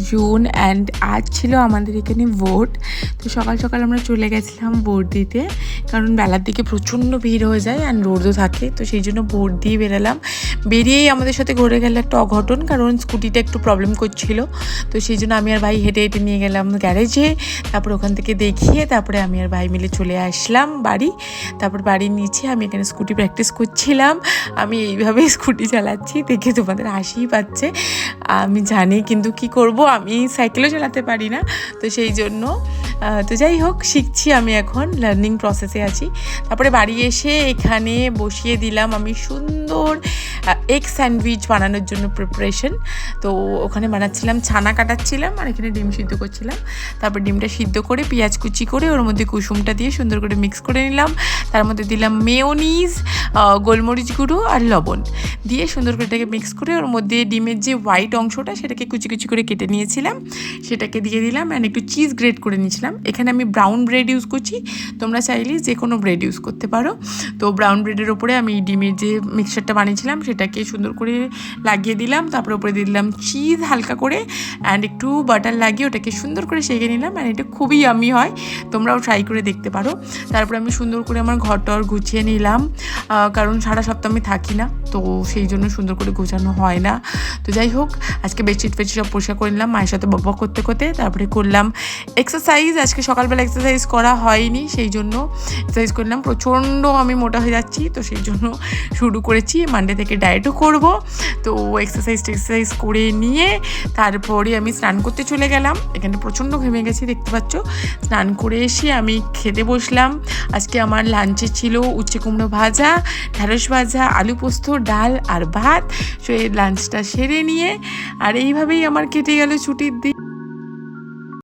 June and আজ ছিল আমাদের এখানে ভোট। তো সকাল সকাল আমরা চলে গেছিলাম ভোট দিতে, কারণ বেলার দিকে প্রচণ্ড ভিড় হয়ে যায় অ্যান্ড রোদও থাকে। তো সেই জন্য ভোট দিয়ে বেরালাম। বেরিয়েই আমাদের সাথে ঘুরে গেল একটা অঘটন, কারণ স্কুটিটা একটু প্রবলেম করছিল। তো সেই জন্য আমি আর ভাই হেঁটে হেঁটে নিয়ে গেলাম গ্যারেজে। তারপর ওখান থেকে দেখিয়ে তারপরে আমি আর ভাই মিলে চলে আসলাম বাড়ি। তারপর বাড়ির নিচে আমি এখানে স্কুটি প্র্যাকটিস করছিলাম। আমি এইভাবেই স্কুটি চালাচ্ছি, দেখে তোমাদের হাসিই পাচ্ছে আমি জানি, কিন্তু কি করব, আমি সাইকেলও চালাতে পারি না। তো সেই জন্য তো যাই হোক, শিখছি আমি, এখন লার্নিং প্রসেসে আছি। তারপরে বাড়ি এসে এখানে বসিয়ে দিলাম আমি সুন্দর এগ স্যান্ডউইচ বানানোর জন্য প্রিপারেশন। তো ওখানে বানাচ্ছিলাম, ছানা কাটাচ্ছিলাম আর এখানে ডিম সিদ্ধ করছিলাম। তারপর ডিমটা সিদ্ধ করে পেঁয়াজ কুচি করে ওর মধ্যে কুসুমটা দিয়ে সুন্দর করে মিক্স করে নিলাম। তার মধ্যে দিলাম মেয়োনিজ, গোলমরিচ গুঁড়ো আর লবণ দিয়ে সুন্দর করে এটাকে মিক্স করে ওর মধ্যে ডিমের যে হোয়াইট অংশটা সেটাকে কুচি কুচি করে কেটে নিয়েছিলাম, সেটাকে দিয়ে দিলাম। অ্যান্ড একটু চিজ গ্রেট করে নিয়েছিলাম। এখানে আমি ব্রাউন ব্রেড ইউজ করছি, তোমরা চাইলে যে কোনো ব্রেড ইউজ করতে পারো। তো ব্রাউন ব্রেডের ওপরে আমি ডিমের যে মিক্সচারটা বানিয়েছিলাম সেটাকে সুন্দর করে লাগিয়ে দিলাম। তারপরে ওপরে দিয়ে দিলাম চিজ হালকা করে অ্যান্ড একটু বাটার লাগিয়ে ওটাকে সুন্দর করে সেঁকে নিলাম। অ্যান্ড এটা খুবই ইয়ামি হয়, তোমরাও ট্রাই করে দেখতে পারো। তারপরে আমি সুন্দর করে আমার ঘরটর গুছিয়ে নিলাম, কারণ সারা সপ্তাহ আমি থাকি না, তো সেই জন্য সুন্দর করে গোছানো হয় না। তো যাই হোক, আজকে বেডশিট ফেডশিট সব পরিষ্কার করে নিলাম মায়ের সাথে বকবক করতে করতে। তারপরে করলাম এক্সারসাইজ। আজকে সকালবেলা এক্সারসাইজ করা হয়নি, সেই জন্য এক্সারসাইজ করলাম। প্রচণ্ড আমি মোটা হয়ে যাচ্ছি, তো সেই জন্য শুরু করেছি, মানডে থেকে ডায়েটও করব। তো এক্সারসাইজ করে নিয়ে তারপরে আমি স্নান করতে চলে গেলাম। এখানে প্রচণ্ড ঘেমে গেছি, দেখতে পাচ্ছ। স্নান করে এসে আমি খেতে বসলাম। আজকে আমার লাঞ্চে ছিল উচ্ছে কুমড়ো ভাজা, ঢ্যাঁড়স ভাজা, আলু পোস্ত, ডাল আর ভাত। সো এই লাঞ্চটা সেরে নিয়ে আর এইভাবেই আমার কেটে গেল ছুটির দিন।